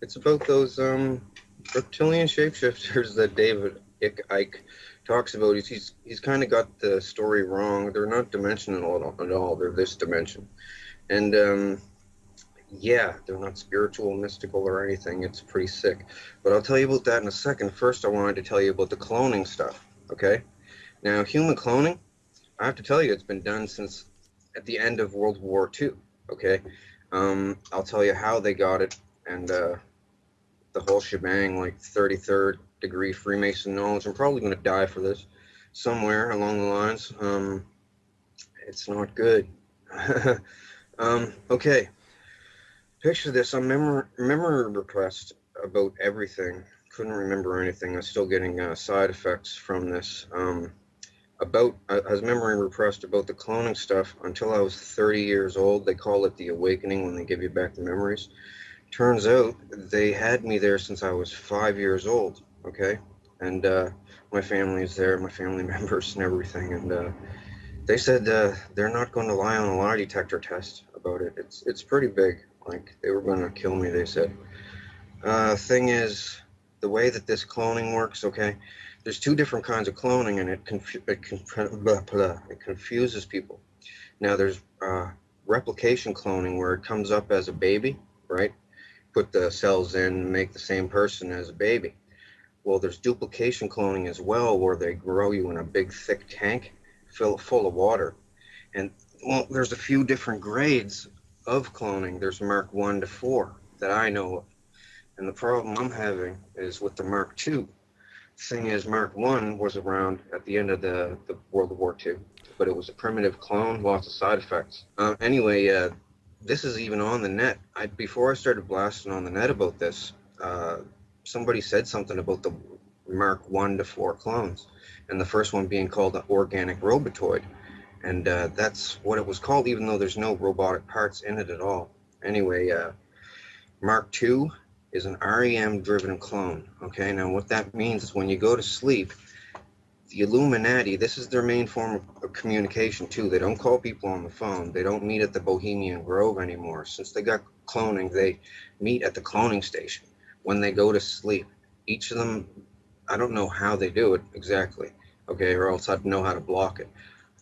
It's about those reptilian shapeshifters that David Icke talks about. He's kind of got the story wrong. They're not dimensional at all. They're this dimension, and yeah, they're not spiritual, mystical, or anything. It's pretty sick. But I'll tell you about that in a second. First, I wanted to tell you about the cloning stuff. Okay, now human cloning. I have to tell you, it's been done since at the end of World War II. Okay, I'll tell you how they got it and the whole shebang, like 33rd degree Freemason knowledge. I'm probably going to die for this somewhere along the lines. It's not good. Okay, picture this. I'm memory repressed about everything. Couldn't remember anything. I'm still getting side effects from this. I was memory repressed about the cloning stuff until I was 30 years old. They call it the awakening when they give you back the memories. Turns out they had me there since I was 5 years old. Okay, and my family is there, my family members and everything, and they said they're not going to lie on a lie detector test about it. It's pretty big. Like they were going to kill me. They said. Thing is, the way that this cloning works. Okay, there's two different kinds of cloning, and it confuses people. Now there's replication cloning where it comes up as a baby, right? Put the cells in, make the same person as a baby. Well, there's duplication cloning as well, where they grow you in a big, thick tank full of water. And well, there's a few different grades of cloning. There's Mark 1 to 4 that I know of. And the problem I'm having is with the Mark 2. Thing is, Mark 1 was around at the end of the World War II, but it was a primitive clone, lots of side effects. Anyway, this is even on the net. Before I started blasting on the net about this, uh, somebody said something about the Mark 1 to 4 clones, and the first one being called the organic robotoid. And that's what it was called, even though there's no robotic parts in it at all. Anyway, Mark II is an REM driven clone. Okay, now what that means is when you go to sleep, the Illuminati, this is their main form of communication too. They don't call people on the phone. They don't meet at the Bohemian Grove anymore. Since they got cloning, they meet at the cloning station when they go to sleep. Each of them, I don't know how they do it exactly, okay, or else I'd know how to block it.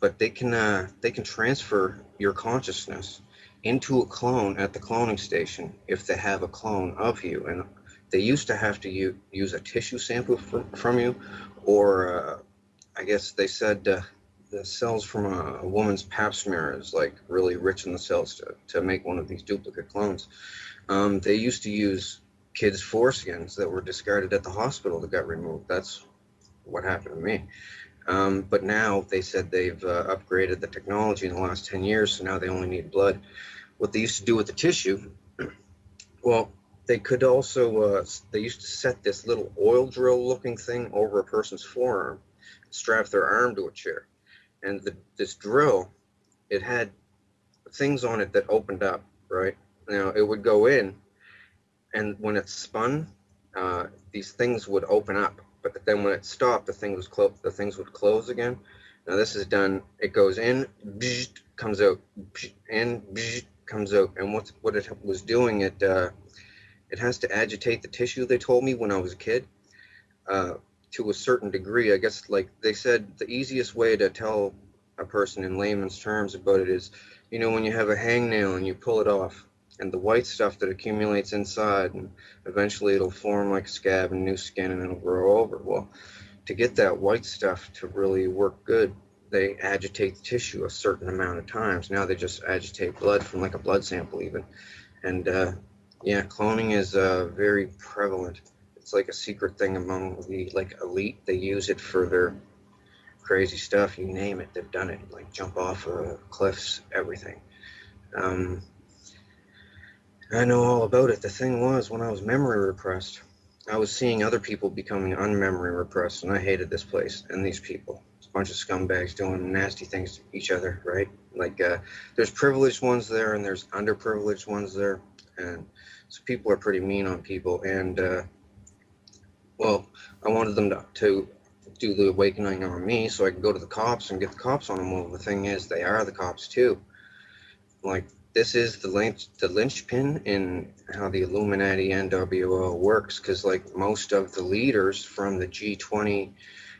But they can transfer your consciousness into a clone at the cloning station if they have a clone of you. And they used to have to use a tissue sample from you, or I guess they said the cells from a woman's pap smear is like really rich in the cells to make one of these duplicate clones. They used to use kids' foreskins that were discarded at the hospital that got removed. That's what happened to me. But now they said they've upgraded the technology in the last 10 years, so now they only need blood. What they used to do with the tissue, well, they could also, they used to set this little oil drill looking thing over a person's forearm, strap their arm to a chair. And this drill, it had things on it that opened up, right? Now, it would go in, and when it spun, these things would open up. But then when it stopped, the things would close again. Now this is done. It goes in, comes out, in, comes out. And what it was doing, it has to agitate the tissue. They told me when I was a kid, uh, to a certain degree. I guess like they said, the easiest way to tell a person in layman's terms about it is, when you have a hangnail and you pull it off, and the white stuff that accumulates inside, and eventually it'll form like a scab and new skin, and it'll grow over. Well, to get that white stuff to really work good, they agitate the tissue a certain amount of times. Now they just agitate blood from like a blood sample even. And yeah, cloning is very prevalent. It's like a secret thing among the like elite. They use it for their crazy stuff. You name it, they've done it. Like jump off cliffs, everything. Um, I know all about it. The thing was, when I was memory repressed, I was seeing other people becoming unmemory repressed, and I hated this place and these people. It's a bunch of scumbags doing nasty things to each other, right? Like, there's privileged ones there, and there's underprivileged ones there, and so people are pretty mean on people. And well, I wanted them to do the awakening on me, so I could go to the cops and get the cops on them. Well, the thing is, they are the cops too. Like this is the linchpin in how the Illuminati NWO works, because like most of the leaders from the G20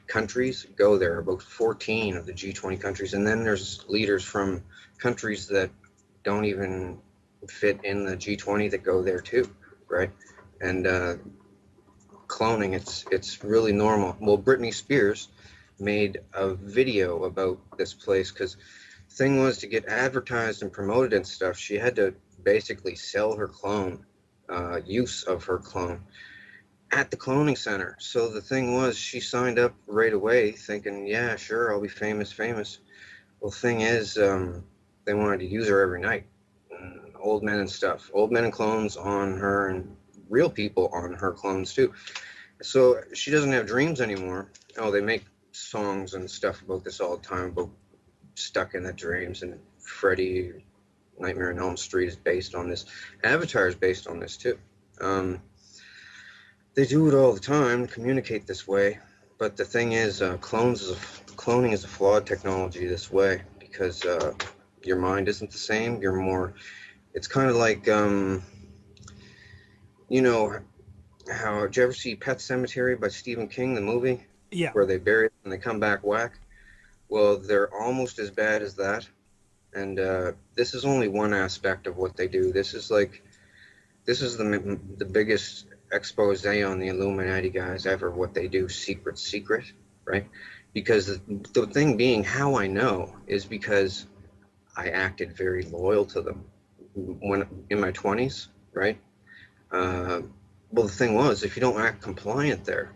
countries go there, about 14 of the G20 countries, and then there's leaders from countries that don't even fit in the G20 that go there too, right? And cloning, it's really normal. Well, Britney Spears made a video about this place, because thing was, to get advertised and promoted and stuff, she had to basically sell her clone, use of her clone at the cloning center. So the thing was, she signed up right away thinking, yeah, sure, I'll be famous. Well, thing is, they wanted to use her every night. Old men and stuff, old men and clones on her, and real people on her clones too. So she doesn't have dreams anymore. Oh, they make songs and stuff about this all the time, about stuck in the dreams, and Freddy Nightmare on Elm Street is based on this. Avatar is based on this too. They do it all the time, communicate this way. But the thing is, cloning is a flawed technology this way, because your mind isn't the same. You're more. It's kind of like, you know, how, did you ever see Pet Sematary by Stephen King, the movie? Yeah. Where they bury it and they come back whack? Well, they're almost as bad as that. And this is only one aspect of what they do. This is the biggest expose on the Illuminati guys ever, what they do secret, right? Because the thing being, how I know is because I acted very loyal to them when in my 20s, right? Well, the thing was, if you don't act compliant there,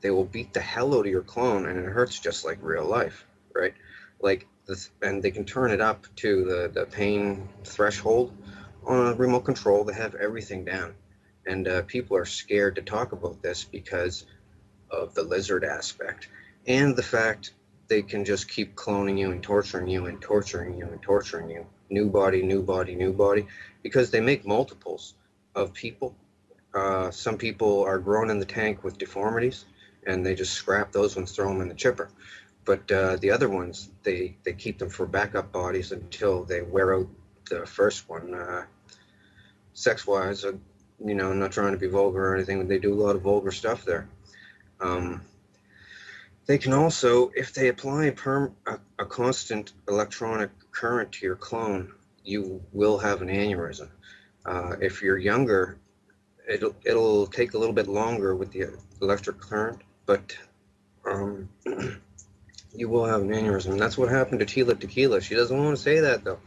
they will beat the hell out of your clone, and it hurts just like real life, right? Like this, and they can turn it up to the pain threshold on a remote control. They have everything down, and people are scared to talk about this because of the lizard aspect and the fact they can just keep cloning you and torturing you and torturing you and torturing you. New body, new body, new body, because they make multiples of people. Some people are grown in the tank with deformities, and they just scrap those ones, throw them in the chipper. But the other ones, they keep them for backup bodies until they wear out the first one. Sex-wise, I'm not trying to be vulgar or anything, but they do a lot of vulgar stuff there. They can also, if they apply a constant electronic current to your clone, you will have an aneurysm. If you're younger, it'll take a little bit longer with the electric current, but you will have an aneurysm. That's what happened to Tila Tequila. She doesn't want to say that though.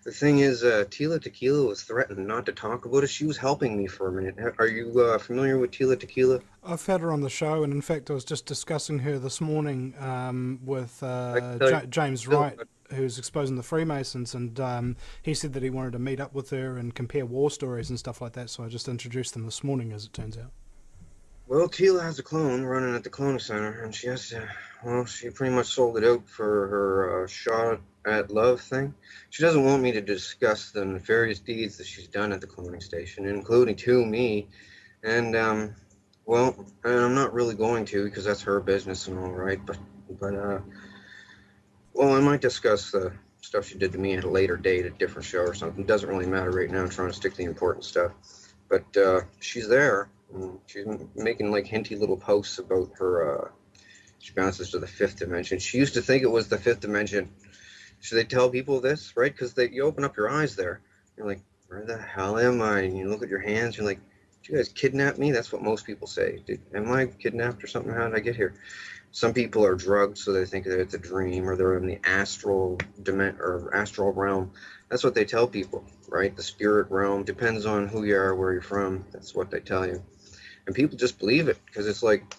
The thing is, Tila Tequila was threatened not to talk about it. She was helping me for a minute. Are you familiar with Tila Tequila? I've had her on the show, and in fact, I was just discussing her this morning with I can tell you. James Wright, who's exposing the Freemasons, and he said that he wanted to meet up with her and compare war stories and stuff like that. So I just introduced them this morning, as it turns out. Well, Tila has a clone running at the clone center, and she has to. Well, she pretty much sold it out for her shot at love thing. She doesn't want me to discuss the nefarious deeds that she's done at the cloning station, including to me. And well, and I'm not really going to, because that's her business and all right. But well, I might discuss the stuff she did to me at a later date, a different show or something. It doesn't really matter right now. I'm trying to stick to the important stuff. But she's there. She's making like hinty little posts about her. She bounces to the fifth dimension. She used to think it was the fifth dimension. Should they tell people this, right? Because you open up your eyes there. You're like, where the hell am I? And you look at your hands. You're like, did you guys kidnap me? That's what most people say. Am I kidnapped or something? How did I get here? Some people are drugged, so they think that it's a dream, or they're in the astral astral realm. That's what they tell people, right? The spirit realm depends on who you are, where you're from. That's what they tell you, and people just believe it because it's like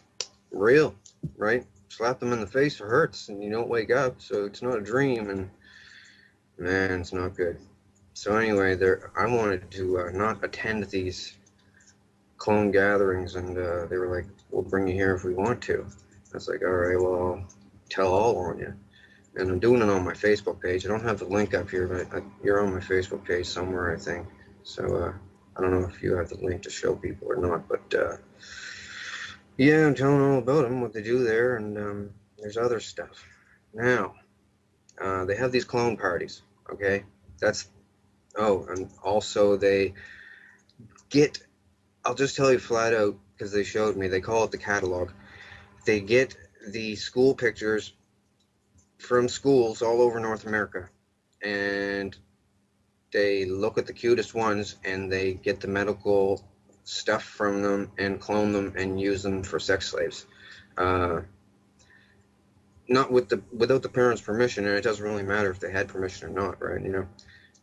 real, right? Slap them in the face, it hurts, and you don't wake up, so it's not a dream, and man, it's not good. So anyway, I wanted to not attend these clone gatherings, and they were like, "We'll bring you here if we want to." I was like, "All right, well, I'll tell all on you." And I'm doing it on my Facebook page. I don't have the link up here, but you're on my Facebook page somewhere, I think. So I don't know if you have the link to show people or not, but yeah, I'm telling all about them, what they do there, and there's other stuff. Now, they have these clone parties, okay? That's Oh, and also they get, I'll just tell you flat out because they showed me, they call it the catalog. They get the school pictures from schools all over North America, and they look at the cutest ones and they get the medical stuff from them and clone them and use them for sex slaves. Uh, Not without the parents' permission, and it doesn't really matter if they had permission or not, right?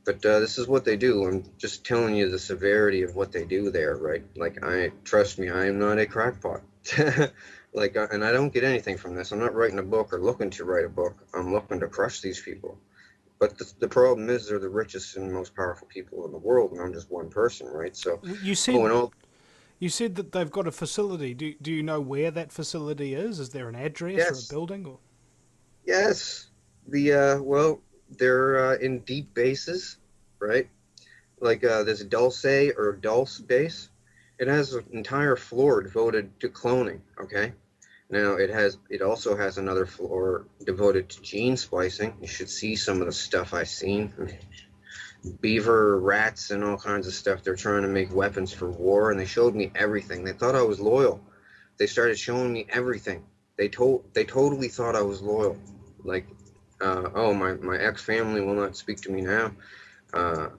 But this is what they do. I'm just telling you the severity of what they do there, right? Like, I trust me, I am not a crackpot. Like, and I don't get anything from this. I'm not writing a book or looking to write a book. I'm looking to crush these people. But the problem is they're the richest and most powerful people in the world, and I'm just one person, right? So, You oh, and said all, you said that they've got a facility. Do you know where that facility is? Is there an address or a yes, building? Or yes. Well, they're in deep bases, right? Like this Dulce or Dulce base. It has an entire floor devoted to cloning. Okay. Now it also has another floor devoted to gene splicing. You should see some of the stuff I've seen. Beaver, rats, and all kinds of stuff. They're trying to make weapons for war, and they showed me everything. They thought I was loyal. They started showing me everything. They totally thought I was loyal. Like, oh, my ex family will not speak to me now. Uh,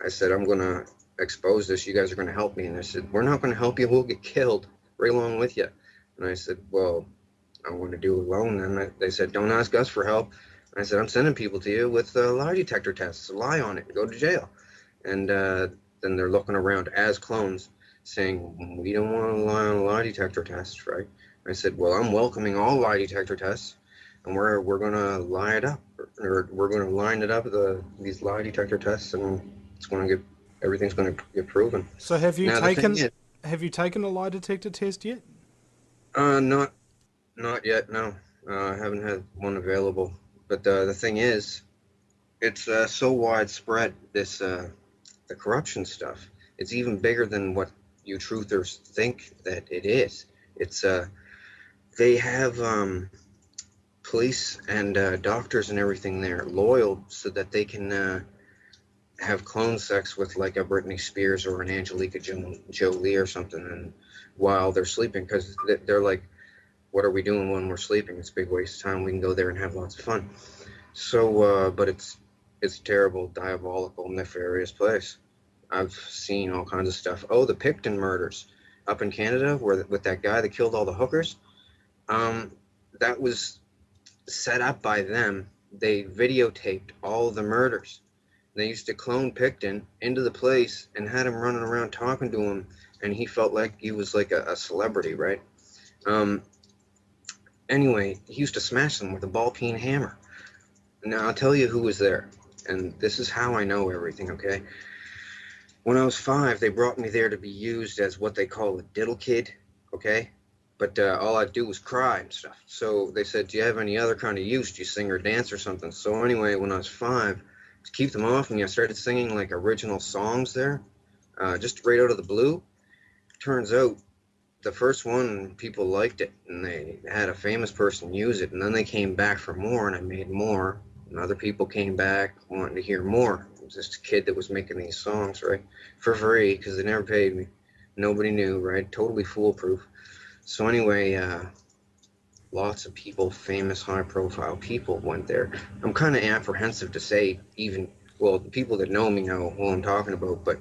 I said, I'm going to expose this. You guys are going to help me. And they said, we're not going to help you. We'll get killed right along with you. And I said, well, I'm going to do it alone. And they said, don't ask us for help. And I said, I'm sending people to you with lie detector tests. Lie on it. Go to jail. And then they're looking around as clones saying, we don't want to lie on a lie detector test, right? I said, well, I'm welcoming all lie detector tests. And we're gonna line it up, or we're gonna line it up these lie detector tests, and it's going to get everything's going to get proven. so Now the thing is, have you taken a lie detector test yet? not yet. No, I haven't had one available. But the thing is, it's so widespread. The corruption stuff. It's even bigger than what you truthers think that it is. It's they have police and doctors and everything there loyal so that they can have clone sex with like a Britney Spears or an Angelica Jolie or something, and while they're sleeping, because they're like, what are we doing when we're sleeping? It's a big waste of time. We can go there and have lots of fun. So, but it's a terrible, diabolical, nefarious place. I've seen all kinds of stuff. Oh, the Picton murders up in Canada, where with that guy that killed all the hookers. Um, that was set up by them. They videotaped all the murders. They used to clone Picton into the place and had him running around talking to him, and he felt like he was like a celebrity, right? Um, anyway, he used to smash them with a ball peen hammer. Now I'll tell you who was there, and this is how I know everything. Okay, when I was 5, they brought me there to be used as what they call a diddle kid. Okay, but all I'd do was cry and stuff. So they said, "Do you have any other kind of use? Do you sing or dance or something?" So anyway, when I was 5, to keep them off me, I started singing like original songs there, just right out of the blue. Turns out the first one, people liked it, and they had a famous person use it, and then they came back for more, and I made more, and other people came back wanting to hear more. It was just a kid that was making these songs, right, for free, because they never paid me. Nobody knew, right? Totally foolproof. So anyway, lots of people, famous, high-profile people went there. I'm kind of apprehensive to say even, well, the people that know me know who I'm talking about, but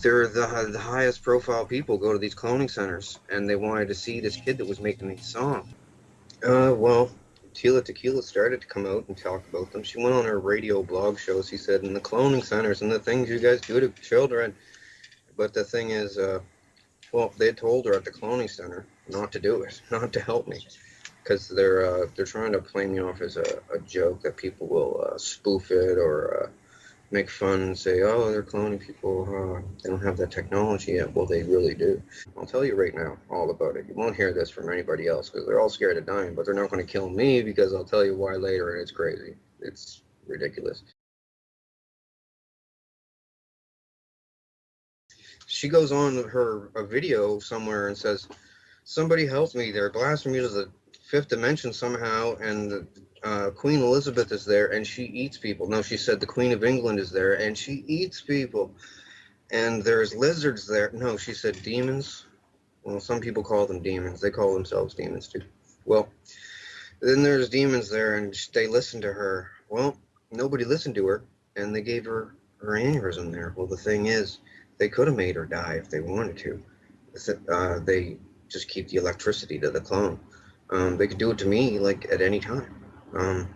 they're the highest profile people go to these cloning centers, and they wanted to see this kid that was making these songs. Well, Tila Tequila started to come out and talk about them. She went on her radio blog shows. She said, in the cloning centers and the things you guys do to children. But the thing is, well, they told her at the cloning center not to do it, not to help me, because they're trying to play me off as a joke that people will spoof it or make fun and say, oh, they're cloning people. They don't have that technology yet. Well, they really do. I'll tell you right now all about it. You won't hear this from anybody else because they're all scared of dying, but they're not going to kill me because I'll tell you why later, and it's crazy. It's ridiculous. She goes on her a video somewhere and says, somebody help me. They're blasting me to the fifth dimension somehow, and Queen Elizabeth is there, and she eats people. No, she said the Queen of England is there, and she eats people. And there's lizards there. No, she said demons. Well, some people call them demons. They call themselves demons too. Well, then there's demons there, and they listen to her. Well, nobody listened to her, and they gave her aneurysm there. Well, the thing is, they could have made her die if they wanted to. They just keep the electricity to the clone. They could do it to me like at any time. Um,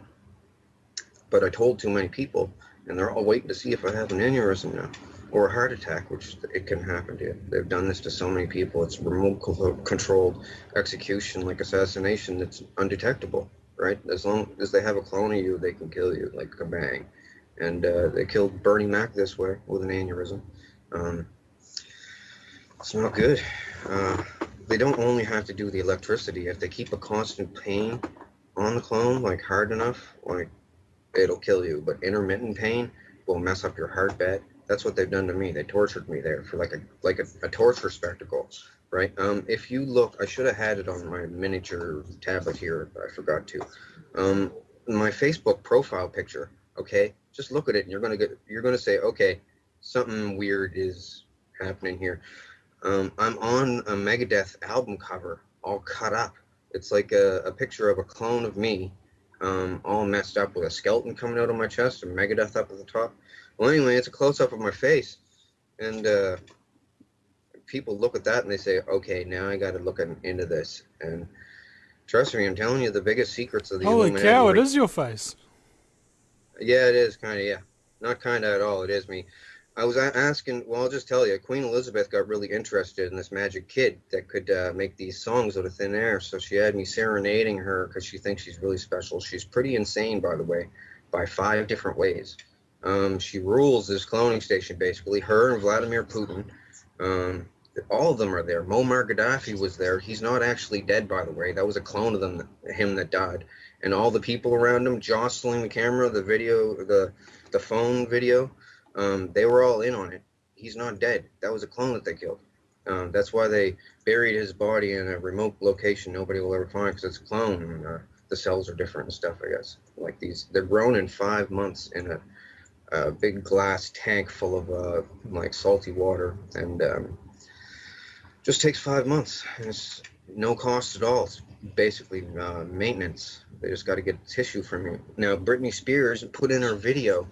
but I told too many people, and they're all waiting to see if I have an aneurysm now or a heart attack, which it can happen to you. They've done this to so many people. It's remote controlled execution, like assassination, that's undetectable, right? As long as they have a clone of you, they can kill you like a bang. And they killed Bernie Mac this way with an aneurysm. Um, it's not good. They don't only have to do the electricity. If they keep a constant pain on the clone, like hard enough, like it'll kill you. But intermittent pain will mess up your heart bed. That's what they've done to me. They tortured me there for like a torture spectacle, right? If you look, I should have had it on my miniature tablet here. I forgot to. My Facebook profile picture. Okay, just look at it, and you're gonna say, okay, something weird is happening here. I'm on a Megadeth album cover, all cut up. It's like a picture of a clone of me, all messed up with a skeleton coming out of my chest and Megadeth up at the top. Well, anyway, it's a close-up of my face, and people look at that and they say, okay, now I got to look into this. And trust me, I'm telling you the biggest secrets of the Holy Illuminati. cow! It is your face. Yeah, it is kind of, yeah. Not kind of at all. It is me. I was asking, well, I'll just tell you, Queen Elizabeth got really interested in this magic kid that could make these songs out of thin air. So she had me serenading her because she thinks she's really special. She's pretty insane, by the way, by 5 different ways. She rules this cloning station, basically. Her and Vladimir Putin. All of them are there. Muammar Gaddafi was there. He's not actually dead, by the way. That was a clone of him that died. And all the people around him jostling the camera, the video, the phone video, they were all in on it. He's not dead. That was a clone that they killed. That's why they buried his body in a remote location nobody will ever find, because it's a clone. And, the cells are different and stuff, I guess. Like these, they're grown in 5 months in a big glass tank full of like salty water, and just takes 5 months. And it's no cost at all. It's basically maintenance. They just got to get tissue from you. Now, Britney Spears put in her video,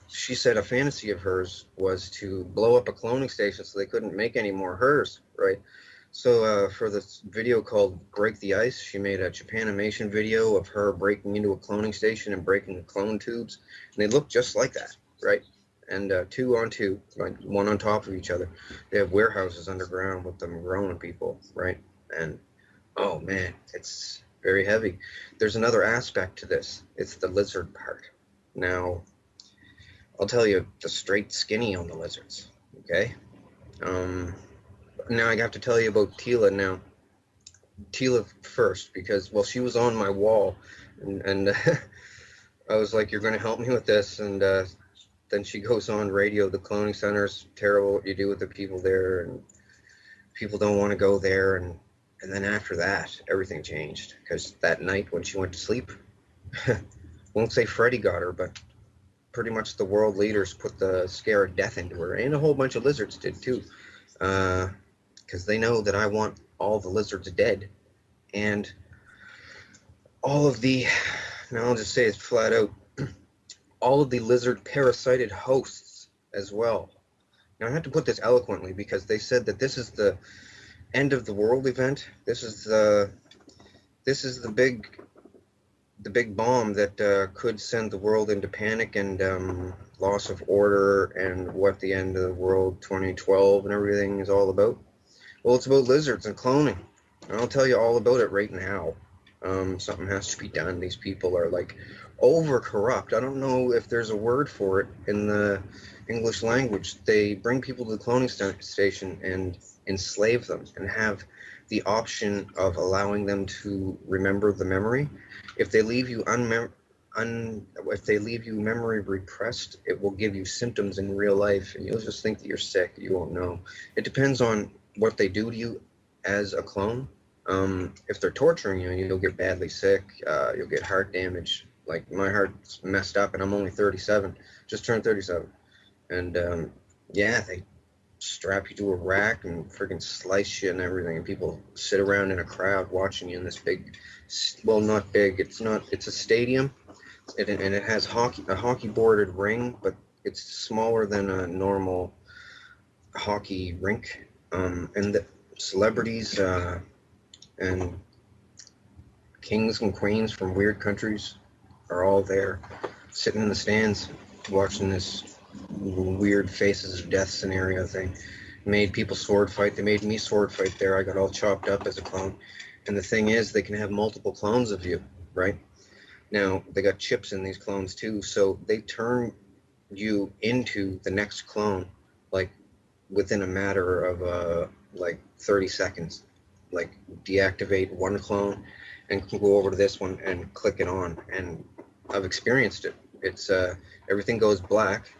she said a fantasy of hers was to blow up a cloning station so they couldn't make any more hers, right? So for this video called Break the Ice, she made a Japanimation video of her breaking into a cloning station and breaking the clone tubes. And they look just like that, right? And 2 on 2, like one on top of each other. They have warehouses underground with them growing people, right? And oh man, it's very heavy. There's another aspect to this. It's the lizard part. Now, I'll tell you the straight skinny on the lizards, okay? Now I have to tell you about Tila now. Tila first, because, well, she was on my wall, and I was like, you're going to help me with this, and then she goes on radio, the cloning center's terrible what you do with the people there, and people don't want to go there, and then after that, everything changed, because that night when she went to sleep, won't say Freddy got her, but pretty much the world leaders put the scare of death into her, and a whole bunch of lizards did too, because they know that I want all the lizards dead, and all of the, now I'll just say it flat out, all of the lizard parasited hosts as well. Now I have to put this eloquently because they said that this is the end of the world event. This is the big bomb that could send the world into panic and loss of order, and what the end of the world 2012 and everything is all about. Well, it's about lizards and cloning. And I'll tell you all about it right now. Something has to be done. These people are like over corrupt. I don't know if there's a word for it in the English language. They bring people to the cloning station and enslave them and have the option of allowing them to remember the memory. If they leave you if they leave you memory repressed, it will give you symptoms in real life, and you'll just think that you're sick. You won't know. It depends on what they do to you as a clone. If they're torturing you, you'll get badly sick. You'll get heart damage. Like my heart's messed up, and I'm only 37, just turned 37, and yeah, they strap you to a rack and freaking slice you and everything. And people sit around in a crowd watching you in this big, well, not big. It's not. It's a stadium, and it has a hockey boarded ring, but it's smaller than a normal hockey rink. And the celebrities and kings and queens from weird countries are all there, sitting in the stands, watching this weird faces of death scenario thing. Made people sword fight. They made me sword fight there. I got all chopped up as a clone. And the thing is, they can have multiple clones of you, right? Now, they got chips in these clones too, so they turn you into the next clone, like within a matter of like 30 seconds. Like deactivate one clone and can go over to this one and click it on. And I've experienced it. It's everything goes black.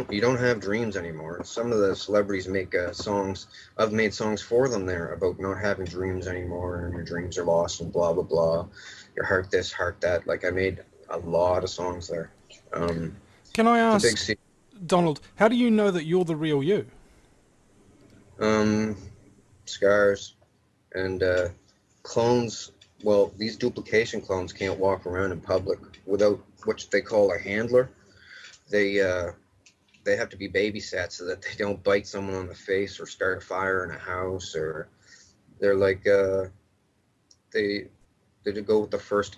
You don't have dreams anymore. Some of the celebrities make songs. I've made songs for them there about not having dreams anymore, and your dreams are lost, and blah blah blah. Your heart this, heart that. Like I made a lot of songs there. Can I It's a big ask, Donald, how do you know that you're the real you? um, scars and clones. Well, these duplication clones can't walk around in public without what they call a handler. They they have to be babysat so that they don't bite someone on the face or start a fire in a house, or they're like they they go with the first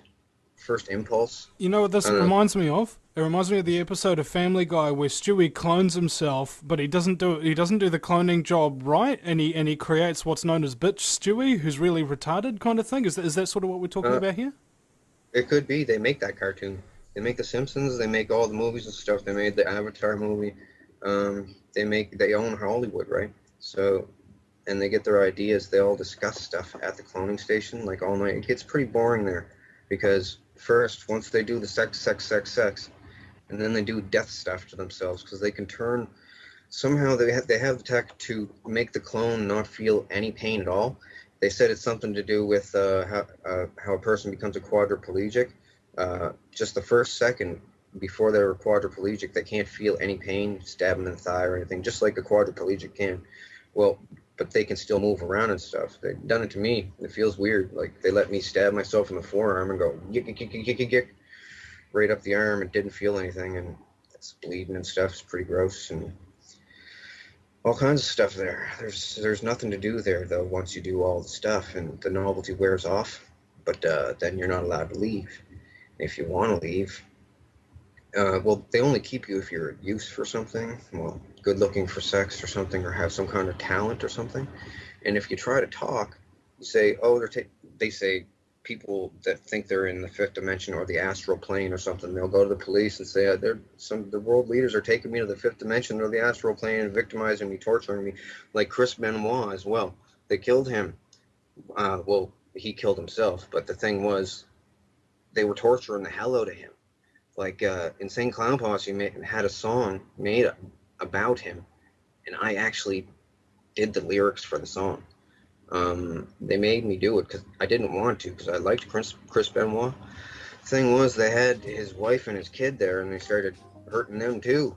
impulse. You know what this I don't know. reminds me of? It reminds me of the episode of Family Guy where Stewie clones himself, but he doesn't do the cloning job right, and he creates what's known as bitch Stewie, who's really retarded, kind of thing. Is that sort of what we're talking Uh, about here? it could be they make that cartoon. They make The Simpsons. They make all the movies and stuff. They made the Avatar movie. They own Hollywood, right? So and they get their ideas. They all discuss stuff at the cloning station like all night. It gets pretty boring there because first, once they do the sex, and then they do death stuff to themselves because they can turn. Somehow they have the tech to make the clone not feel any pain at all. They said it's something to do with how a person becomes a quadriplegic. Just the first second before they're quadriplegic, they can't feel any pain, stab them in the thigh or anything, just like a quadriplegic can. Well, but they can still move around and stuff. They've done it to me. It feels weird. Like they let me stab myself in the forearm and go yick, yick, yick, yick, yick, yick, right up the arm and didn't feel anything, and it's bleeding and stuff. It's pretty gross and all kinds of stuff there. There's nothing to do there though once you do all the stuff and the novelty wears off. But then you're not allowed to leave. If you want to leave, well, they only keep you if you're used for something. Well, good looking for sex or something, or have some kind of talent or something. And if you try to talk, you say, oh, they say people that think they're in the fifth dimension or the astral plane or something. They'll go to the police and say, the world leaders are taking me to the fifth dimension or the astral plane and victimizing me, torturing me, like Chris Benoit as well. They killed him. Well, he killed himself, but the thing was, they were torturing the hell out of him. Like Insane Clown Posse had a song made about him, and I actually did the lyrics for the song. They made me do it because I didn't want to, because I liked Chris Benoit. Thing was, they had his wife and his kid there, and they started hurting them too.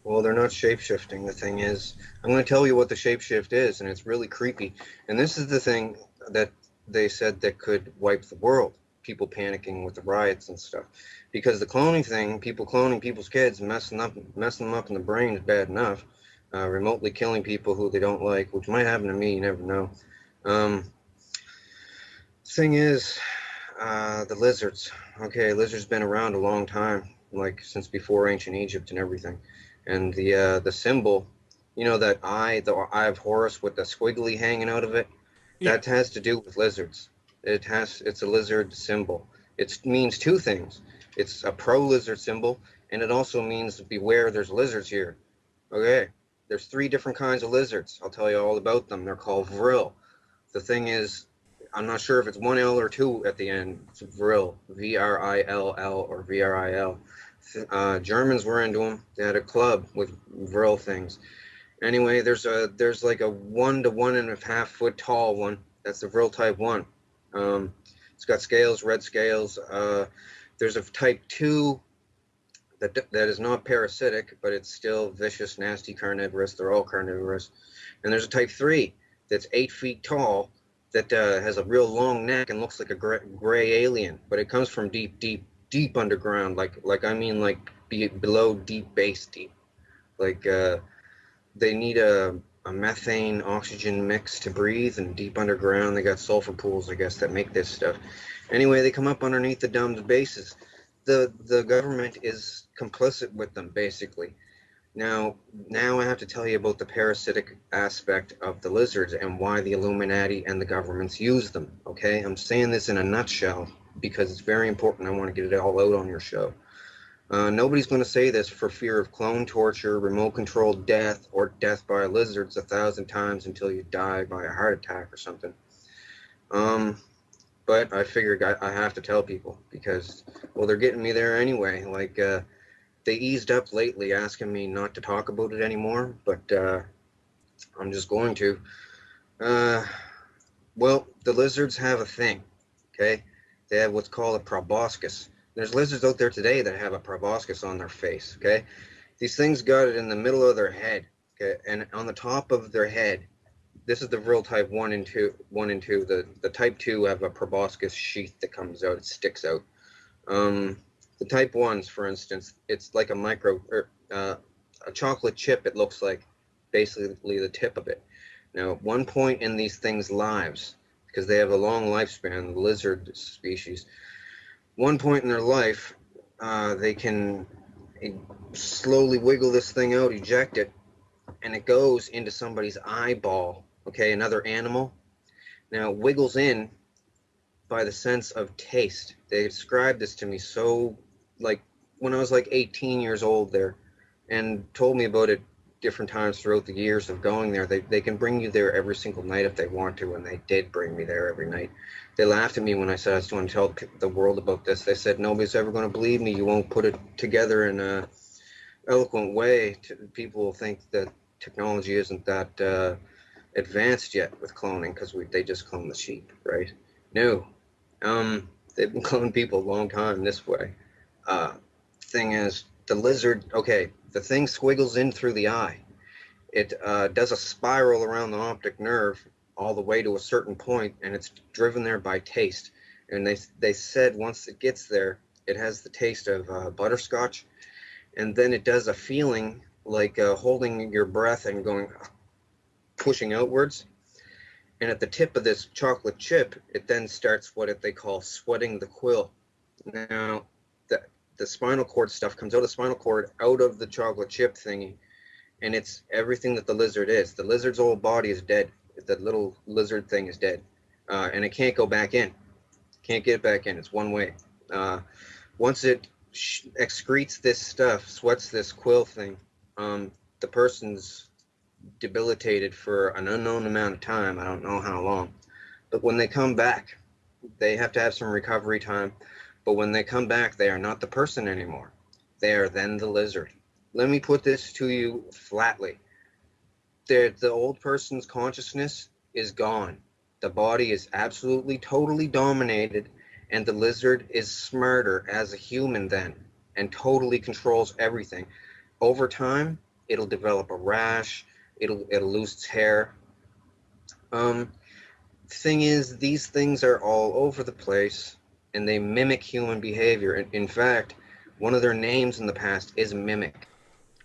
Well, they're not shapeshifting. The thing is, I'm going to tell you what the shapeshift is, and it's really creepy. And this is the thing that they said that could wipe the world. People panicking with the riots and stuff, because the cloning thing, people cloning people's kids, messing them up in the brain is bad enough. Remotely killing people who they don't like, which might happen to me, you never know. Thing is, the lizards. Okay, lizards been around a long time, like since before ancient Egypt and everything. And the symbol, you know, that the eye of Horus with the squiggly hanging out of it, Yeah. that has to do with lizards. It's a lizard symbol. It means two things. It's a pro-lizard symbol, and it also means beware, there's lizards here. Okay, there's three different kinds of lizards. I'll tell you all about them. They're called vril. The thing is, I'm not sure if it's one L or two at the end. It's vril, VRILL or VRIL. Germans were into them. They had a club with vril things. Anyway, there's like a 1 to 1.5 foot tall one That's the Vril type 1. It's got scales, red scales. There's a type 2 that is not parasitic, but it's still vicious, nasty, carnivorous. They're all carnivorous. And there's a type 3 that's 8 feet tall that has a real long neck and looks like a gray alien, but it comes from deep, deep, deep underground. Like below deep base deep. Like they need a methane oxygen mix to breathe, and deep underground they got sulfur pools, I guess, that make this stuff. Anyway, they come up underneath the dome's bases. The government is complicit with them, basically. Now I have to tell you about the parasitic aspect of the lizards and why the Illuminati and the governments use them. Okay, I'm saying this in a nutshell because it's very important. I want to get it all out on your show. Nobody's going to say this for fear of clone torture, remote-controlled death, or death by lizards 1,000 times until you die by a heart attack or something. But I figured I have to tell people because, well, they're getting me there anyway. Like, they eased up lately, asking me not to talk about it anymore, but I'm just going to. Well, the lizards have a thing, okay? They have what's called a proboscis. There's lizards out there today that have a proboscis on their face, okay? These things got it in the middle of their head, okay? And on the top of their head, this is the Vril type 1 and 2. The type 2 have a proboscis sheath that comes out, it sticks out. The type 1s, for instance, it's like a chocolate chip, it looks like, basically the tip of it. Now, at one point in these things' lives, because they have a long lifespan, the lizard species, one point in their life, they can slowly wiggle this thing out, eject it, and it goes into somebody's eyeball, okay, another animal. Now, it wiggles in by the sense of taste. They described this to me so, like, when I was like 18 years old there, and told me about it different times throughout the years of going there. They can bring you there every single night if they want to, and they did bring me there every night. They laughed at me when I said I was going to tell the world about this. They said, nobody's ever going to believe me. You won't put it together in a eloquent way. People will think that technology isn't that advanced yet with cloning because they just clone the sheep, right? No. They've been cloning people a long time this way. Thing is, the lizard, okay, the thing squiggles in through the eye. It does a spiral around the optic nerve all the way to a certain point, and it's driven there by taste. And they said once it gets there, it has the taste of butterscotch, and then it does a feeling like holding your breath and going, pushing outwards. And at the tip of this chocolate chip, it then starts what they call sweating the quill. Now, the spinal cord stuff comes out of the spinal cord, out of the chocolate chip thingy, and it's everything that the lizard is. The lizard's whole body is dead. The little lizard thing is dead, and it can't go back in. Can't get back in. It's one way. Once it excretes this stuff, sweats this quill thing, the person's debilitated for an unknown amount of time. I don't know how long. But when they come back, they have to have some recovery time. But when they come back, they are not the person anymore. They are then the lizard. Let me put this to you flatly. The old person's consciousness is gone. The body is absolutely, totally dominated, and the lizard is smarter as a human then, and totally controls everything. Over time, it'll develop a rash. It'll lose its hair. Thing is, these things are all over the place, and they mimic human behavior. In fact, one of their names in the past is Mimic.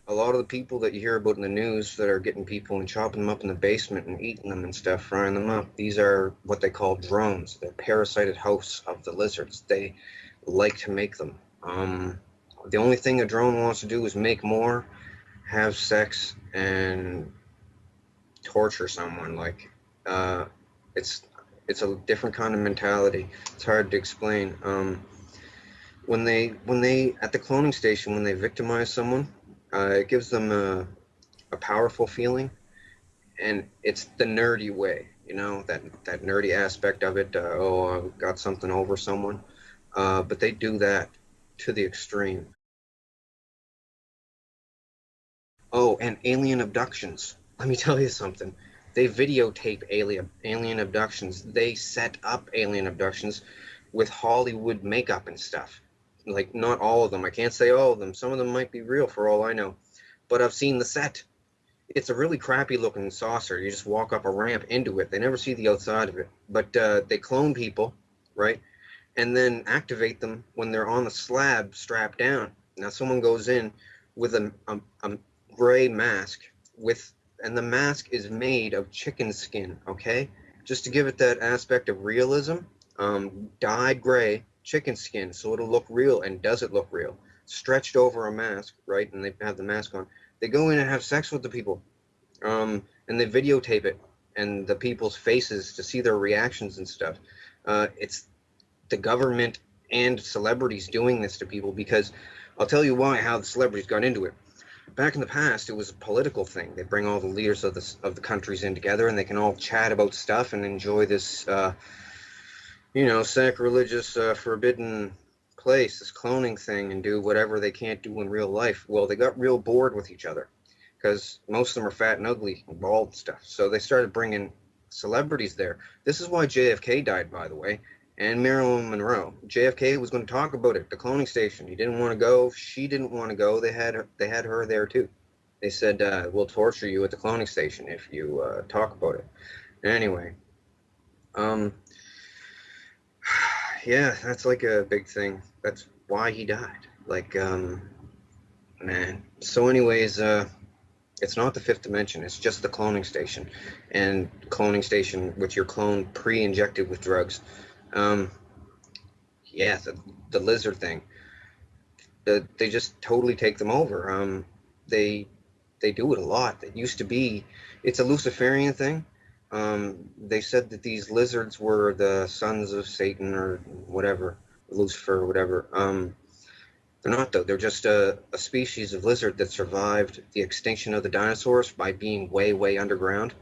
A lot of the people that you hear about in the news that are getting people and chopping them up in the basement and eating them and stuff, frying them up, these are what they call drones. They're parasited hosts of the lizards. They like to make them. The only thing a drone wants to do is make more, have sex, and torture someone. Like, it's a different kind of mentality. It's hard to explain. When they at the cloning station, when they victimize someone, it gives them a powerful feeling, and it's the nerdy way, that nerdy aspect of it. I've got something over someone, but they do that to the extreme. Oh, and alien abductions. Let me tell you something. They videotape alien abductions. They set up alien abductions with Hollywood makeup and stuff. Like, not all of them. I can't say all of them. Some of them might be real for all I know. But I've seen the set. It's a really crappy looking saucer. You just walk up a ramp into it. They never see the outside of it. But they clone people, right? And then activate them when they're on the slab strapped down. Now someone goes in with a gray mask with, and the mask is made of chicken skin, okay? Just to give it that aspect of realism, dyed gray chicken skin, so it'll look real. And does it look real? Stretched over a mask, right? And they have the mask on. They go in and have sex with the people, and they videotape it and the people's faces to see their reactions and stuff. It's the government and celebrities doing this to people, because I'll tell you why, how the celebrities got into it. Back in the past, it was a political thing. They bring all the leaders of the countries in together, and they can all chat about stuff and enjoy this, sacrilegious, forbidden place, this cloning thing, and do whatever they can't do in real life. Well, they got real bored with each other because most of them are fat and ugly and bald and stuff. So they started bringing celebrities there. This is why JFK died, by the way, and Marilyn Monroe. JFK was going to talk about it, the cloning station. He didn't want to go. She didn't want to go. They had her there too. They said, we'll torture you at the cloning station if you talk about it. Anyway, yeah, that's like a big thing. That's why he died. Like, man. So anyways, it's not the fifth dimension. It's just the cloning station, and cloning station with your clone pre-injected with drugs. Yeah, the lizard thing. They just totally take them over. They do it a lot. It used to be, it's a Luciferian thing. They said that these lizards were the sons of Satan or whatever, Lucifer or whatever. They're not, though. They're just a species of lizard that survived the extinction of the dinosaurs by being way, way underground.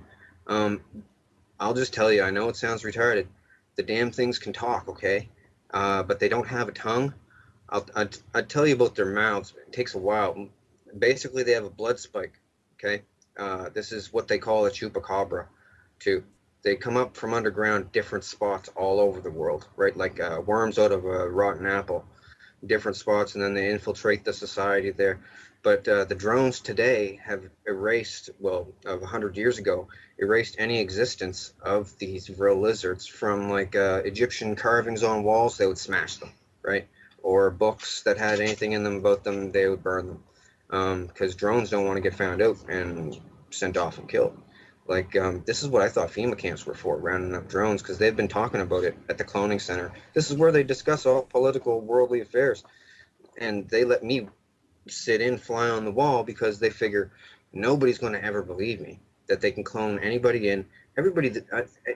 I'll just tell you, I know it sounds retarded. The damn things can talk, okay? But they don't have a tongue. I'll tell you about their mouths. It takes a while. Basically, they have a blood spike, okay? This is what they call a chupacabra, too. They come up from underground, different spots all over the world, right? Like worms out of a rotten apple, different spots, and then they infiltrate the society there. But the drones today have erased, well, of 100 years ago, erased any existence of these real lizards from, like, Egyptian carvings on walls. They would smash them, right? Or books that had anything in them about them, they would burn them, because drones don't want to get found out and sent off and killed. Like, this is what I thought FEMA camps were for, rounding up drones, because they've been talking about it at the cloning center. This is where they discuss all political, worldly affairs. And they let me sit in, fly on the wall, because they figure nobody's going to ever believe me that they can clone anybody in. Everybody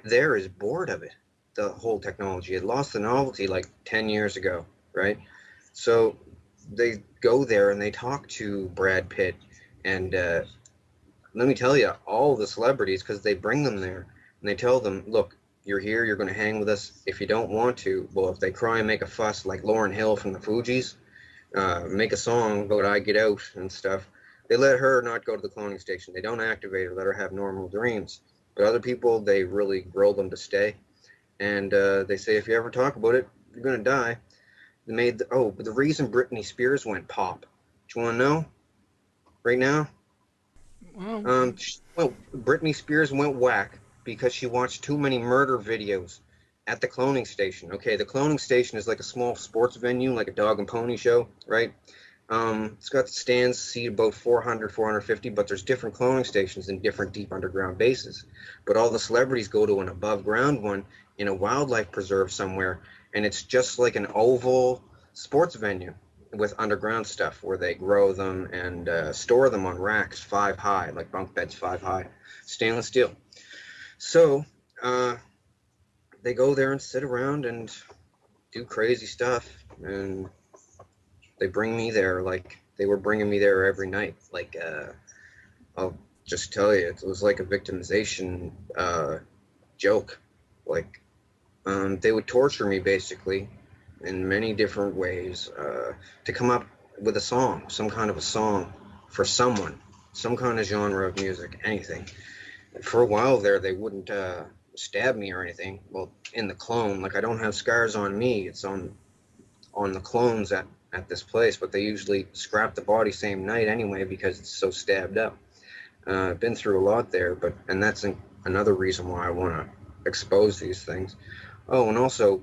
there is bored of it, the whole technology. It lost the novelty like 10 years ago, right? So they go there and they talk to Brad Pitt and let me tell you, all the celebrities, because they bring them there and they tell them, look, you're here, you're going to hang with us. If you don't want to, well, if they cry and make a fuss like Lauryn Hill from the Fugees, make a song about I Get Out and stuff, they let her not go to the cloning station. They don't activate her, let her have normal dreams. But other people, they really grill them to stay. And they say, if you ever talk about it, you're going to die. They made but the reason Britney Spears went pop, do you want to know right now? Well, Well, Britney Spears went whack because she watched too many murder videos at the cloning station. Okay, the cloning station is like a small sports venue, like a dog and pony show, right? It's got stands, seat about 400, 450, but there's different cloning stations in different deep underground bases. But all the celebrities go to an above ground one in a wildlife preserve somewhere, and it's just like an oval sports venue with underground stuff where they grow them and store them on racks 5 high, like bunk beds 5 high, stainless steel. So they go there and sit around and do crazy stuff, and they bring me there like they were bringing me there every night. Like, I'll just tell you, it was like a victimization joke. Like, they would torture me basically in many different ways to come up with a song, some kind of a song for someone, some kind of genre of music, anything. For a while there, they wouldn't stab me or anything. Well, in the clone, like I don't have scars on me. It's on the clones at this place, but they usually scrap the body same night anyway because it's so stabbed up. I've been through a lot there, but and that's another reason why I want to expose these things. Oh, and also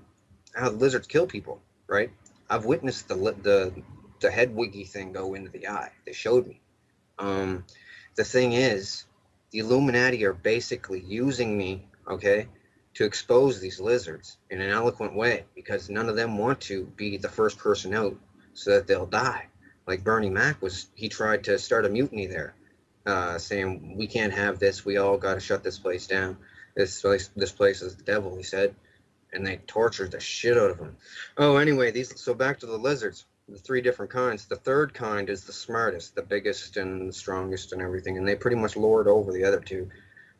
how the lizards kill people, right? I've witnessed the head wiggy thing go into the eye. They showed me. Um, the thing is, the Illuminati are basically using me, okay, to expose these lizards in an eloquent way because none of them want to be the first person out so that they'll die. Like Bernie Mac he tried to start a mutiny there, saying we can't have this. We all got to shut this place down. This place is the devil, he said, and they tortured the shit out of him. Oh, anyway, so back to the lizards, the three different kinds. The third kind is the smartest, the biggest and the strongest and everything, and they pretty much lord over the other two.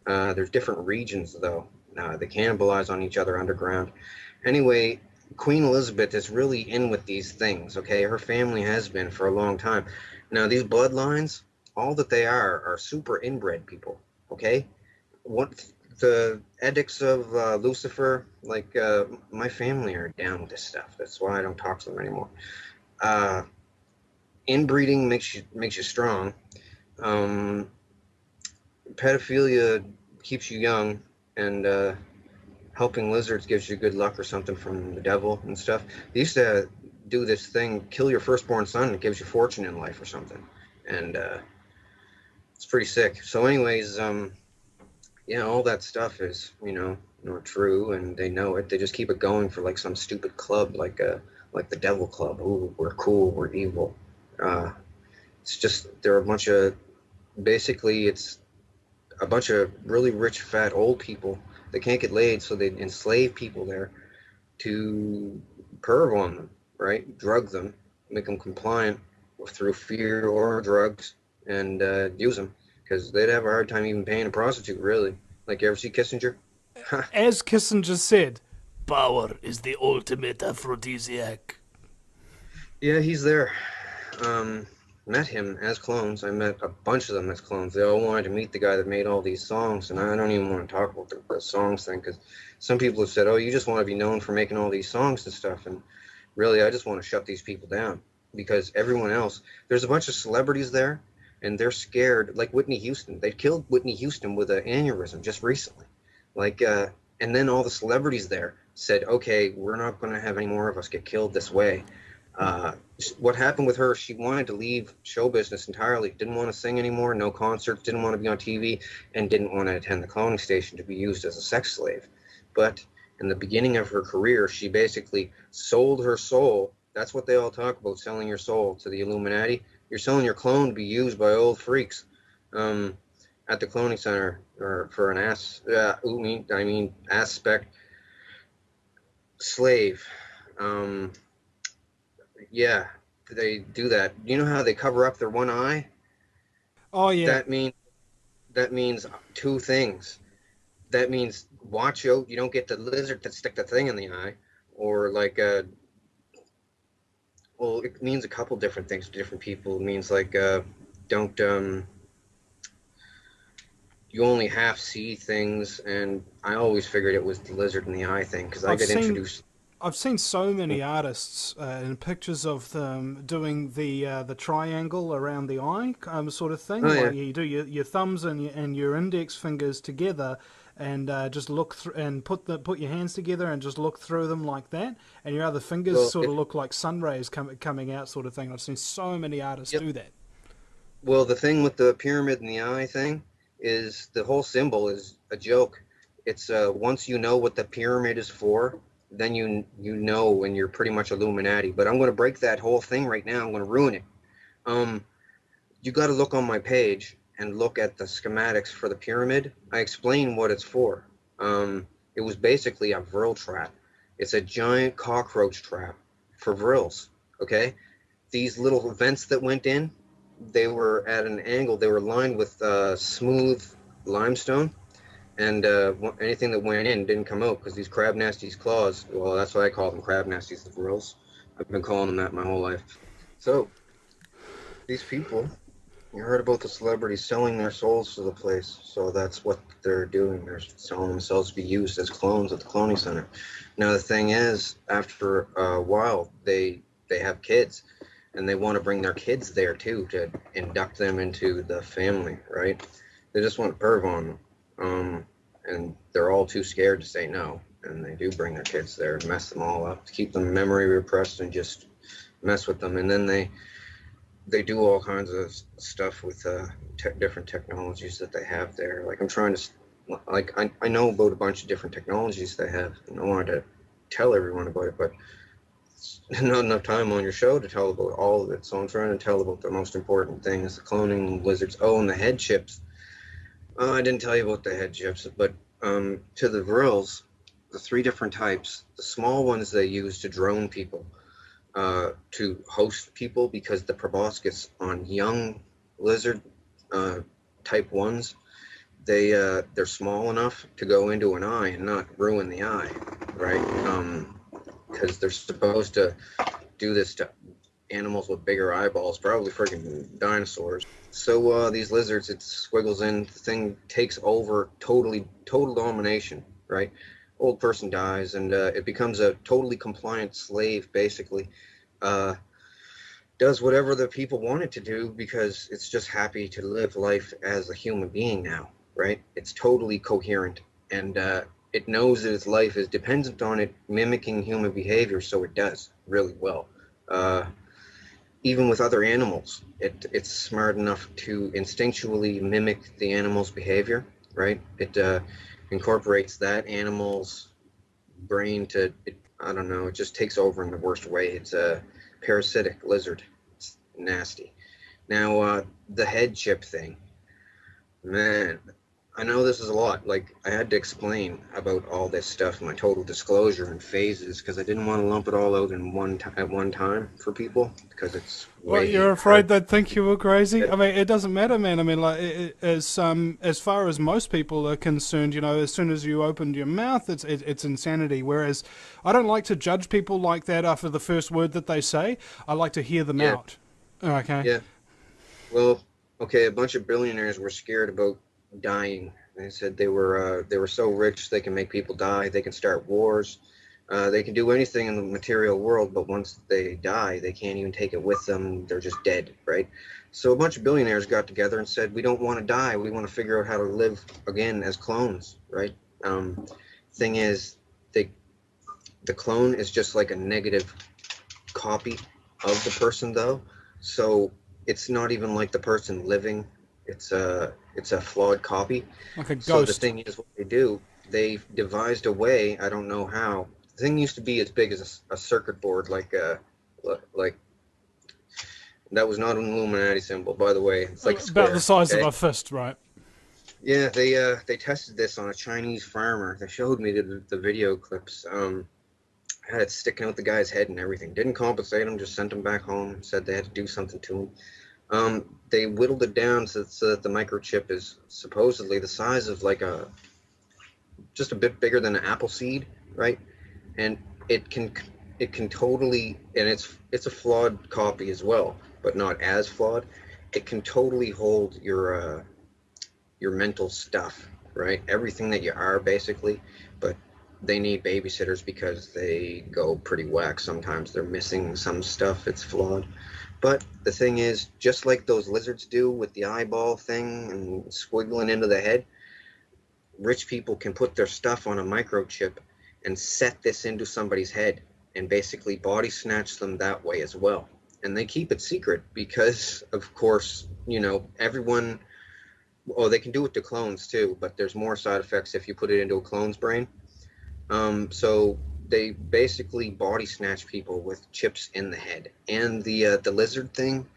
There's different regions though. They cannibalize on each other underground. Anyway, Queen Elizabeth is really in with these things, okay? Her family has been for a long time. Now, these bloodlines, all that they are super inbred people, okay? What the edicts of Lucifer, like my family are down with this stuff. That's why I don't talk to them anymore. Uh, Inbreeding makes you strong. Um, Pedophilia keeps you young, and helping lizards gives you good luck or something from the devil and stuff. They used to do this thing, kill your firstborn son, and it gives you fortune in life or something, and it's pretty sick. So, anyways, yeah, all that stuff is, not true, and they know it. They just keep it going for like some stupid club, like the Devil Club. Ooh, we're cool, we're evil. Uh, it's just they're a bunch of basically it's a bunch of really rich, fat, old people that can't get laid, so they enslave people there to perv on them, right? Drug them, make them compliant through fear or drugs, and use them because they'd have a hard time even paying a prostitute, really. Like, you ever see Kissinger? As Kissinger said, power is the ultimate aphrodisiac. Yeah, he's there. Um, Met him as clones. I met a bunch of them as clones. They all wanted to meet the guy that made all these songs, and I don't even want to talk about the songs thing because some people have said, "Oh, you just want to be known for making all these songs and stuff," and really, I just want to shut these people down because everyone else, there's a bunch of celebrities there, and they're scared. Like Whitney Houston, they killed Whitney Houston with an aneurysm just recently. Like, and then all the celebrities there said, "Okay, we're not going to have any more of us get killed this way." Uh, what happened with her? She wanted to leave show business entirely. Didn't want to sing anymore. No concerts. Didn't want to be on TV, and didn't want to attend the cloning station to be used as a sex slave. But in the beginning of her career, she basically sold her soul. That's what they all talk about: selling your soul to the Illuminati. You're selling your clone to be used by old freaks um, at the cloning center, or for an aspect slave. Um, Yeah, they do that. You know how they cover up their one eye? Oh yeah. That mean that means two things. That means watch out you don't get the lizard that stick the thing in the eye, or like well, it means a couple different things to different people. It means like don't you only half see things, and I always figured it was the lizard in the eye thing because I I've got seen introduced. I've seen so many artists and pictures of them doing the triangle around the eye sort of thing. Oh yeah. Like you do your thumbs and your index fingers together, and just look through and put your hands together and just look through them like that. And your other fingers Well, sort of if look like sun rays coming out, sort of thing. I've seen so many artists yep. do that. Well, the thing with the pyramid in the eye thing is the whole symbol is a joke. It's once you know what the pyramid is for, then you know when you're pretty much Illuminati. But I'm going to break that whole thing right now. I'm going to ruin it. Um, you got to look on my page and look at the schematics for the pyramid. I explain what it's for. It was basically a vril trap. It's a giant cockroach trap for vrils. Okay, these little vents that went in, they were at an angle. They were lined with smooth limestone, and anything that went in didn't come out because these crab nasties claws. Well, that's why I call them crab nasties, the grills. I've been calling them that my whole life. So these people You heard about the celebrities selling their souls to the place, so that's what they're doing. They're selling themselves to be used as clones at the cloning center. Now the thing is, after a while, they have kids, and they want to bring their kids there too to induct them into the family, right? They just want to perv on them, and they're all too scared to say no, and they do bring their kids there and mess them all up to keep them memory repressed and just mess with them, and then they do all kinds of stuff with different technologies that they have there. Like I'm trying to, like I know about a bunch of different technologies they have, and I wanted to tell everyone about it, but not enough time on your show to tell about all of it. So I'm trying to tell about the most important things: the cloning lizards. Oh, and the head chips. Oh, I didn't tell you about the head chips, but to the Vrills, the three different types. The small ones they use to drone people, to host people, because the proboscis on young lizard type ones, they're small enough to go into an eye and not ruin the eye, right? Because they're supposed to do this to animals with bigger eyeballs, probably freaking dinosaurs. So these lizards, it squiggles in, the thing takes over, total domination, right? Old person dies, and it becomes a totally compliant slave, basically. Uh, does whatever the people want it to do because it's just happy to live life as a human being now, right? It's totally coherent, and it knows that its life is dependent on it mimicking human behavior, so it does really well. Uh, Even with other animals, it's smart enough to instinctually mimic the animal's behavior, right? It incorporates that animal's brain to, I don't know, it just takes over in the worst way. It's a parasitic lizard. It's nasty. Now, the head chip thing, man, I know this is a lot. Like, I had to explain about all this stuff, my total disclosure and phases, because I didn't want to lump it all out in at one time for people, because it's What, way you're hard. afraid they'd think you were crazy? I mean, it doesn't matter, man. I mean, like, as far as most people are concerned, you know, as soon as you opened your mouth, it's insanity. Whereas, I don't like to judge people like that after the first word that they say. I like to hear them Yeah, out. Okay. yeah. Well, okay, a bunch of billionaires were scared about dying. They said they were so rich they can make people die, they can start wars, they can do anything in the material world, but once they die, they can't even take it with them. They're just dead, right? So a bunch of billionaires got together and said, we don't want to die. We want to figure out how to live again as clones, right? Thing is, they, the clone is just like a negative copy of the person, though. So it's not even like the person living. It's a flawed copy. Like a So the ghost. thing is, what they do, they devised a way. I don't know how. The thing used to be as big as a circuit board, like that was not an Illuminati symbol, by the way. It's like a About the square. size of Okay. a fist, right? Yeah, they tested this on a Chinese farmer. They showed me the video clips. Had it sticking out the guy's head and everything. Didn't compensate him, just sent him back home. Said they had to do something to him. They whittled it down so that the microchip is supposedly the size of like just a bit bigger than an apple seed, right? And it can it can totally, and it's a flawed copy as well, but not as flawed. It can totally hold your mental stuff, right? Everything that you are basically, but they need babysitters because they go pretty whack sometimes. They're missing some stuff. It's flawed. But the thing is, just like those lizards do with the eyeball thing and squiggling into the head, rich people can put their stuff on a microchip and set this into somebody's head and basically body snatch them that way as well. And they keep it secret because, of course, everyone. Oh, they can do it to clones too, but there's more side effects if you put it into a clone's brain. So they basically body snatch people with chips in the head. And the lizard thing,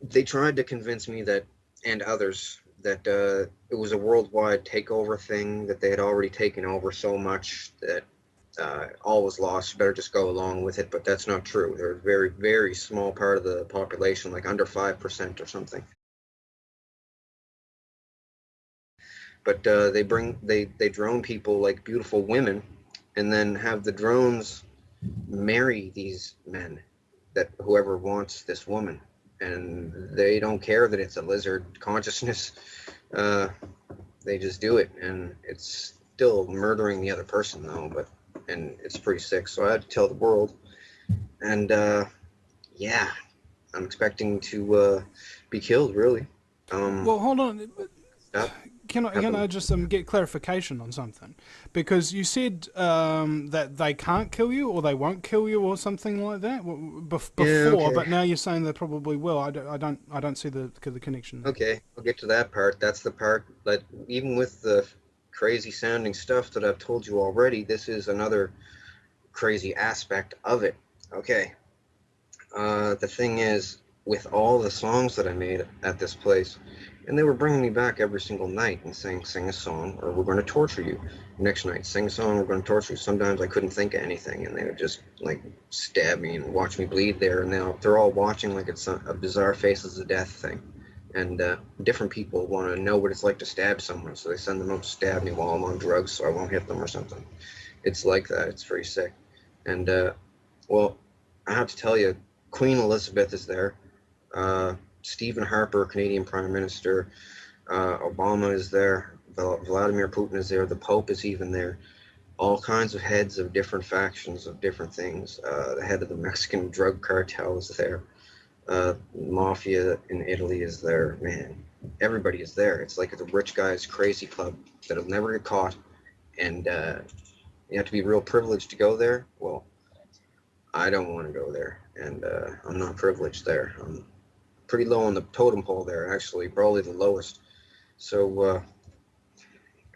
they tried to convince me that, and others, that it was a worldwide takeover thing, that they had already taken over so much that all was lost. You better just go along with it. But that's not true. They're a very, very small part of the population, like under 5% or something. But they drone people like beautiful women, and then have the drones marry these men, that whoever wants this woman. and they don't care that it's a lizard consciousness. Uh, they just do it, and it's still murdering the other person though. And it's pretty sick. So I had to tell the world, and yeah, I'm expecting to be killed. Really. Well, hold on. That Can I happened. just get clarification on something? Because you said that they can't kill you or they won't kill you or something like that Yeah. before, Okay. but now you're saying they probably will. I don't see the connection there. Okay. I'll get to that part. That's the part that even with the crazy sounding stuff that I've told you already, this is another crazy aspect of it. Okay. The thing is, with all the songs that I made at this place, and they were bringing me back every single night and saying, sing a song or we're going to torture you. Next night, sing a song, we're going to torture you. Sometimes I couldn't think of anything and they would just like stab me and watch me bleed there. And now they're all watching like it's a bizarre Faces of Death thing. And different people want to know what it's like to stab someone, so they send them up to stab me while I'm on drugs so I won't hit them or something. It's like that. It's very sick. And well, I have to tell you, Queen Elizabeth is there. Uh, Stephen Harper, Canadian Prime Minister. Obama is there. Vladimir Putin is there. The Pope is even there. All kinds of heads of different factions of different things. The head of the Mexican drug cartel is there. Mafia in Italy is there. Man, everybody is there. It's like the rich guy's crazy club that'll never get caught. And you have to be real privileged to go there. Well, I don't want to go there, and I'm not privileged there. I'm pretty low on the totem pole there, actually, probably the lowest. So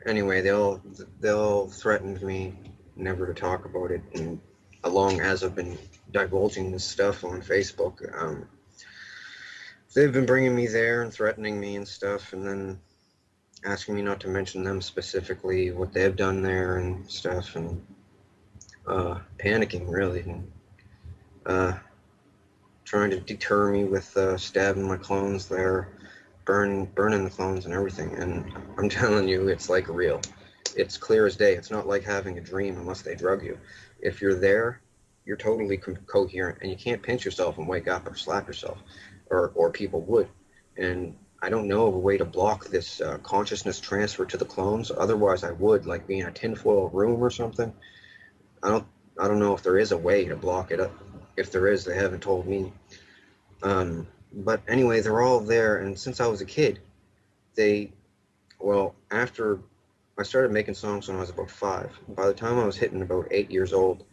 anyway, they'll threatened me never to talk about it, and along as I've been divulging this stuff on Facebook, they've been bringing me there and threatening me and stuff, and then asking me not to mention them specifically, what they've done there and stuff, and panicking really, and uh, trying to deter me with stabbing my clones there, burning the clones and everything. And I'm telling you, it's like real. It's clear as day. It's not like having a dream unless they drug you. If you're there, you're totally coherent, and you can't pinch yourself and wake up or slap yourself, or people would. And I don't know of a way to block this consciousness transfer to the clones. Otherwise, I would, like being in a tinfoil room or something. I don't. I don't know if there is a way to block it up. If there is, they haven't told me. But anyway, they're all there, and since I was a kid, they, well, after I started making songs when I was about 5, by the time I was hitting about 8 years old,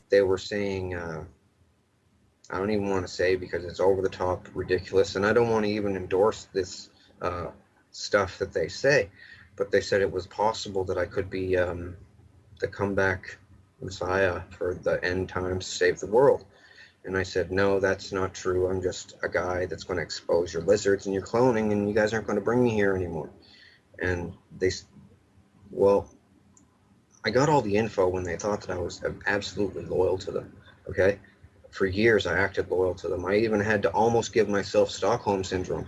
they were saying, I don't even want to say because it's over the top ridiculous, and I don't want to even endorse this uh, stuff that they say, but they said it was possible that I could be the comeback messiah for the end times to save the world. And I said, no, that's not true. I'm just a guy that's going to expose your lizards and your cloning, and you guys aren't going to bring me here anymore. And they, well, I got all the info when they thought that I was absolutely loyal to them. Okay. For years, I acted loyal to them. I even had to almost give myself Stockholm syndrome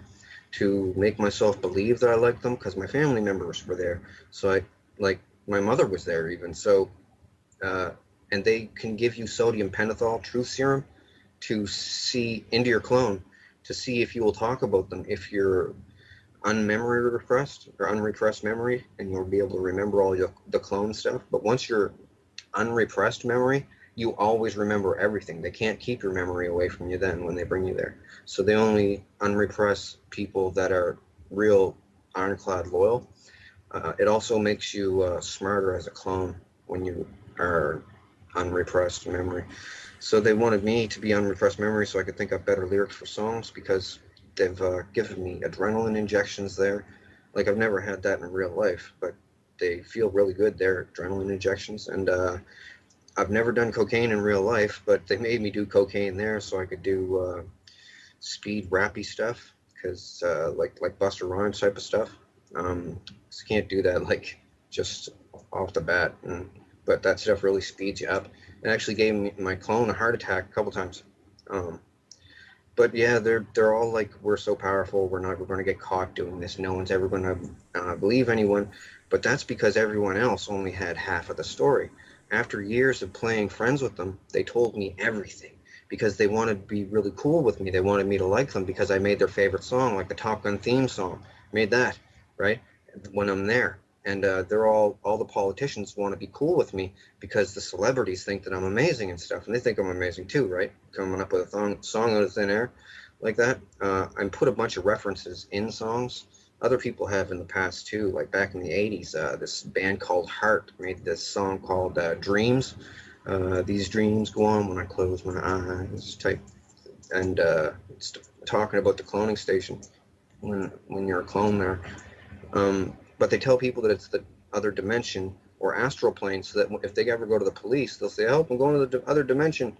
to make myself believe that I liked them because my family members were there. So like, my mother was there even. So, uh, and they can give you sodium pentothal truth serum to see into your clone to see if you will talk about them if you're unmemory repressed or unrepressed memory, and you'll be able to remember all the clone stuff. But once you're unrepressed memory, you always remember everything. They can't keep your memory away from you then when they bring you there. So they only unrepress people that are real ironclad loyal. It also makes you smarter as a clone when you are unrepressed memory. So they wanted me to be unrepressed memory so I could think up better lyrics for songs because they've given me adrenaline injections there. Like I've never had that in real life, but they feel really good. They're adrenaline injections, and I've never done cocaine in real life, but they made me do cocaine there so I could do speed rappy stuff because like Buster Rhymes type of stuff. So can't do that like just off the bat, but that stuff really speeds you up. It actually gave my clone a heart attack a couple times. Um, but yeah, they're all like, we're so powerful. We're going to get caught doing this. No one's ever going to believe anyone. But that's because everyone else only had half of the story. After years of playing friends with them, they told me everything. because they wanted to be really cool with me. They wanted me to like them because I made their favorite song, like the Top Gun theme song. Made that, right? When I'm there. And they're all the politicians want to be cool with me because the celebrities think that I'm amazing and stuff. And they think I'm amazing too, right? Coming up with a song out of thin air like that. I put a bunch of references in songs. Other people have in the past too, like back in the 80s, this band called Heart made this song called Dreams. These dreams go on when I close my eyes type. And it's talking about the cloning station when you're a clone there. But they tell people that it's the other dimension or astral plane, so that if they ever go to the police, they'll say, "Oh, I'm going to the other dimension,"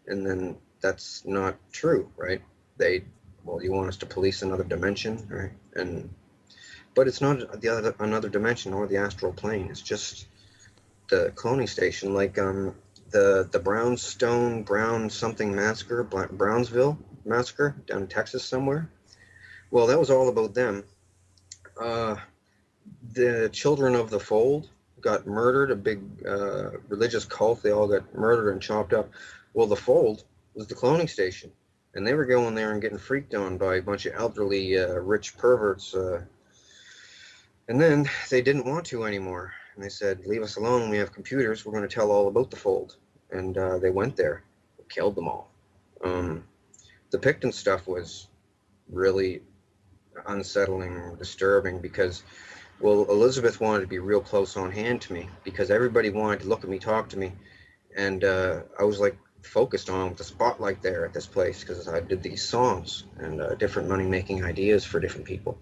and then that's not true, right? Well, you want us to police another dimension, right? But it's not another dimension or the astral plane. It's just the cloning station, like the Brown something massacre, Brownsville massacre down in Texas somewhere. Well, that was all about them. The children of the fold got murdered, a big religious cult. They all got murdered and chopped up. Well, the fold was the cloning station, and they were going there and getting freaked on by a bunch of elderly, rich perverts. And then they didn't want to anymore. And they said, "Leave us alone. We have computers. We're going to tell all about the fold." And they went there, killed them all. The Picton stuff was really unsettling, disturbing, because, well, Elizabeth wanted to be real close on hand to me because everybody wanted to look at me, talk to me. And I was like focused on with the spotlight there at this place because I did these songs and different money-making ideas for different people.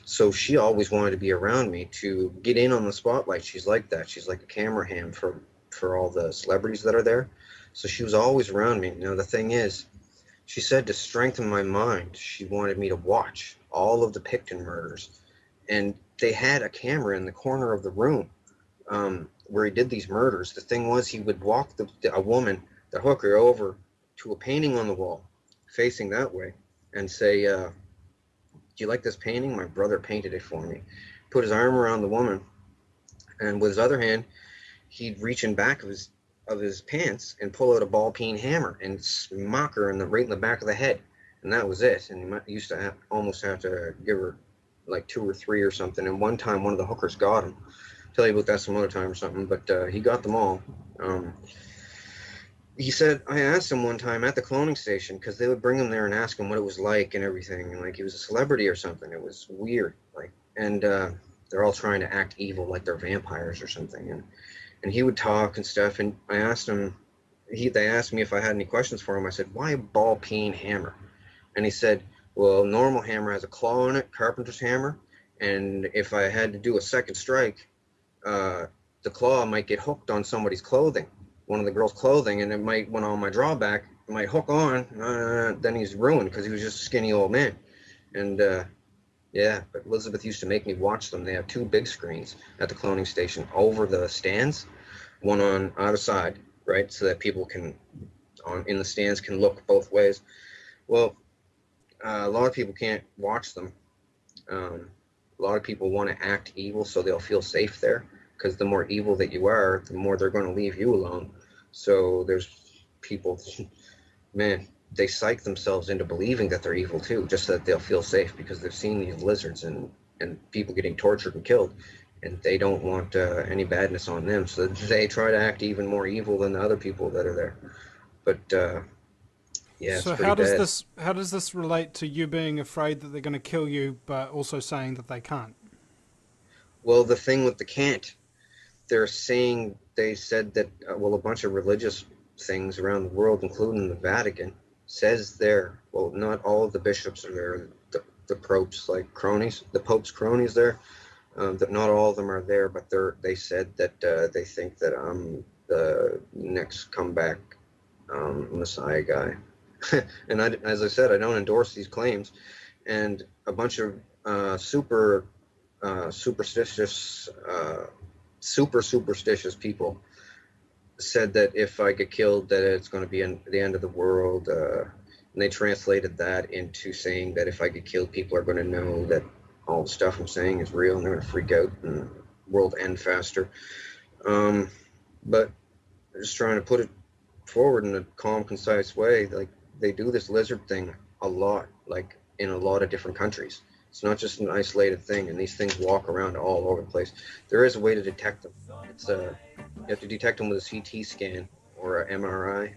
So she always wanted to be around me to get in on the spotlight. She's like that. She's like a camera ham for all the celebrities that are there. So she was always around me. Now, the thing is, she said to strengthen my mind, she wanted me to watch all of the Picton murders. And they had a camera in the corner of the room where he did these murders. The thing was, he would walk a woman, the hooker, over to a painting on the wall facing that way and say, "Do you like this painting? My brother painted it for me." Put his arm around the woman, and with his other hand, he'd reach in back of his pants and pull out a ball-peen hammer and smack her right in the back of the head. And that was it. And he used to almost have to give her like 2 or 3 or something. And one time, one of the hookers got him. I'll tell you about that some other time or something. But he got them all. He said, I asked him one time at the cloning station, because they would bring him there and ask him what it was like and everything, and like he was a celebrity or something. It was weird, like, and they're all trying to act evil, like they're vampires or something, and he would talk and stuff. And I asked him, they asked me if I had any questions for him. I said, "Why a ball-peen hammer?" And he said, "Well, normal hammer has a claw in it, carpenter's hammer, and if I had to do a second strike, the claw might get hooked on somebody's clothing, one of the girls' clothing, and it might, when on my drawback, it might hook on, then he's ruined because he was just a skinny old man." And yeah, but Elizabeth used to make me watch them. They have 2 big screens at the cloning station over the stands, one on either side, right, so that people in the stands can look both ways. Well, a lot of people can't watch them. A lot of people want to act evil so they'll feel safe there, because the more evil that you are, the more they're going to leave you alone. So there's people, man, they psych themselves into believing that they're evil too, just so that they'll feel safe, because they've seen these lizards and people getting tortured and killed, and they don't want any badness on them. So they try to act even more evil than the other people that are there. But yeah, it's So pretty bad. how does this relate to you being afraid that they're going to kill you, but also saying that they can't? Well, the thing with the can't, they said that, well, a bunch of religious things around the world, including the Vatican, says there, well, not all of the bishops are there, the popes, like cronies, the pope's cronies there, that not all of them are there, but they said that they think that I'm the next comeback Messiah guy. And as I said, I don't endorse these claims. And a bunch of superstitious people said that if I get killed, that it's going to be the end of the world. And they translated that into saying that if I get killed, people are going to know that all the stuff I'm saying is real, and they're going to freak out and the world end faster. But just trying to put it forward in a calm, concise way. Like they do this lizard thing a lot, like in a lot of different countries. It's not just an isolated thing, and these things walk around all over the place. There is a way to detect them. It's you have to detect them with a CT scan or a MRI.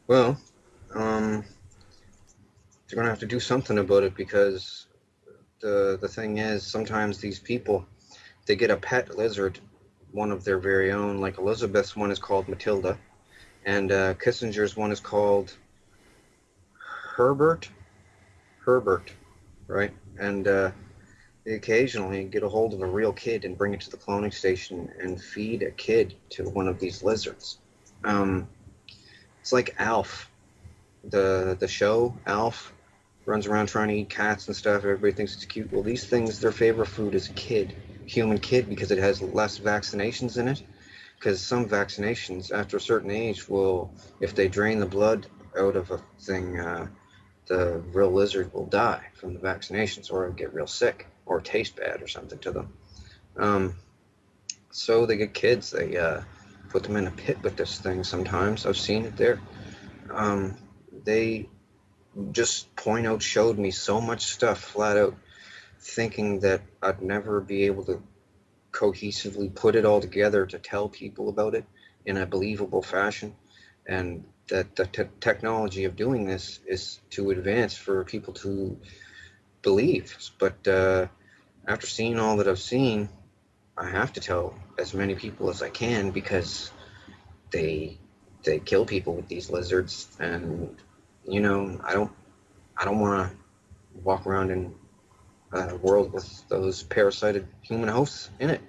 Well, um, they're gonna have to do something about it because the thing is, sometimes these people they get a pet lizard, one of their very own. Like Elizabeth's one is called Matilda, and Kissinger's one is called Herbert. Herbert, right? And they occasionally get a hold of a real kid and bring it to the cloning station and feed a kid to one of these lizards. Um, it's like Alf, the show Alf runs around trying to eat cats and stuff. Everybody thinks it's cute. Well, these things, their favorite food is a kid, human kid, because it has less vaccinations in it. Because some vaccinations, after a certain age, will, if they drain the blood out of a thing, the real lizard will die from the vaccinations, or get real sick, or taste bad, or something to them. Um, so they get kids. They put them in a pit with this thing. Sometimes I've seen it there. Um, they just point out showed me so much stuff flat out, thinking that I'd never be able to cohesively put it all together to tell people about it in a believable fashion, and that the technology of doing this is to advance for people to believe. But after seeing all that I've seen, I have to tell as many people as I can, because they they kill people with these lizards, and I don't want to walk around in a world with those parasited human hosts in it.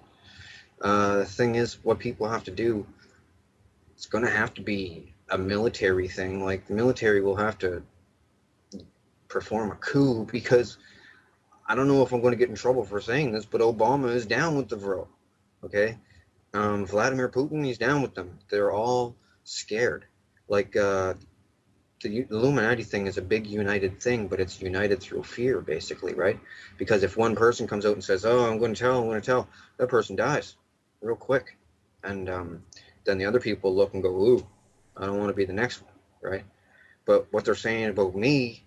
The thing is, what people have to do, it's going to have to be a military thing. Like the military will have to perform a coup, because I don't know if I'm going to get in trouble for saying this, but Obama is down with the Vril. Okay, Vladimir Putin, he's down with them. They're all scared. Like the Illuminati thing is a big united thing, but it's united through fear, basically, right? Because if one person comes out and says, "Oh, I'm going to tell," that person dies real quick, and then the other people look and go, "Ooh, I don't want to be the next one," right? But what they're saying about me,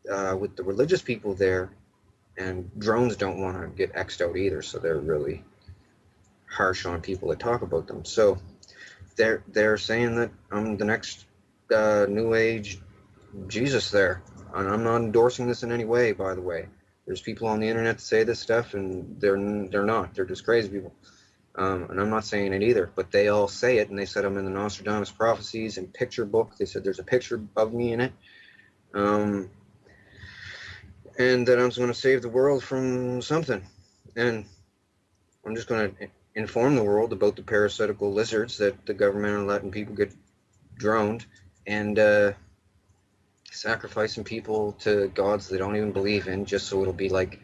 with the religious people there, and drones don't want to get X'd out either, so they're really harsh on people that talk about them. So they're saying that I'm the next new age Jesus there. And I'm not endorsing this in any way, by the way. There's people on the internet that say this stuff, and they're not. They're just crazy people. And I'm not saying it either, but they all say it, and they said I'm in the Nostradamus prophecies and picture book. They said there's a picture of me in it, um, and that I'm going to save the world from something. And I'm just going to inform the world about the parasitical lizards that the government are letting people get droned, and sacrificing people to gods they don't even believe in, just so it'll be like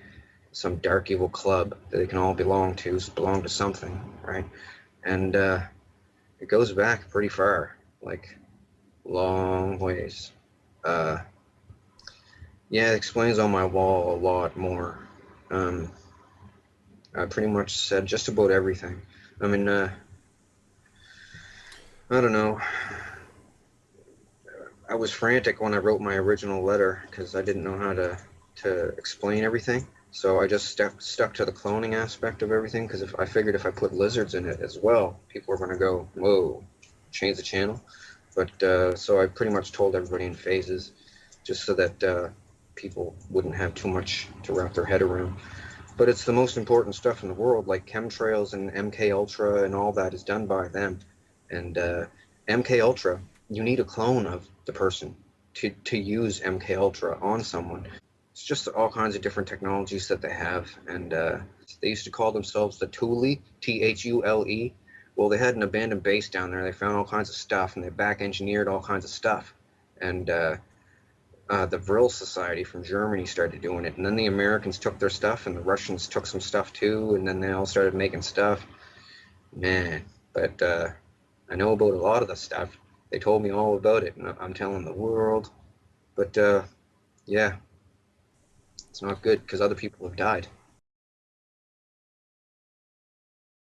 some dark evil club that they can all belong to something, right? And it goes back pretty far, like long ways. Uh, yeah, it explains on my wall a lot more. Um, I pretty much said just about everything. I mean, I don't know. I was frantic when I wrote my original letter because I didn't know how to explain everything. So I just stuck to the cloning aspect of everything, because if I figured if I put lizards in it as well, people were going to go, whoa, change the channel. But so I pretty much told everybody in phases, just so that people wouldn't have too much to wrap their head around. But it's the most important stuff in the world, like chemtrails and MK Ultra and all that is done by them. And MK Ultra, you need a clone of the person to use MK Ultra on someone. It's just all kinds of different technologies that they have, and they used to call themselves the Thule, Thule. Well, they had an abandoned base down there. They found all kinds of stuff, and they back engineered all kinds of stuff. And the Vril Society from Germany started doing it, and then the Americans took their stuff, and the Russians took some stuff too, and then they all started making stuff. Man, but I know about a lot of the stuff. They told me all about it, and I'm telling the world. But yeah, it's not good because other people have died.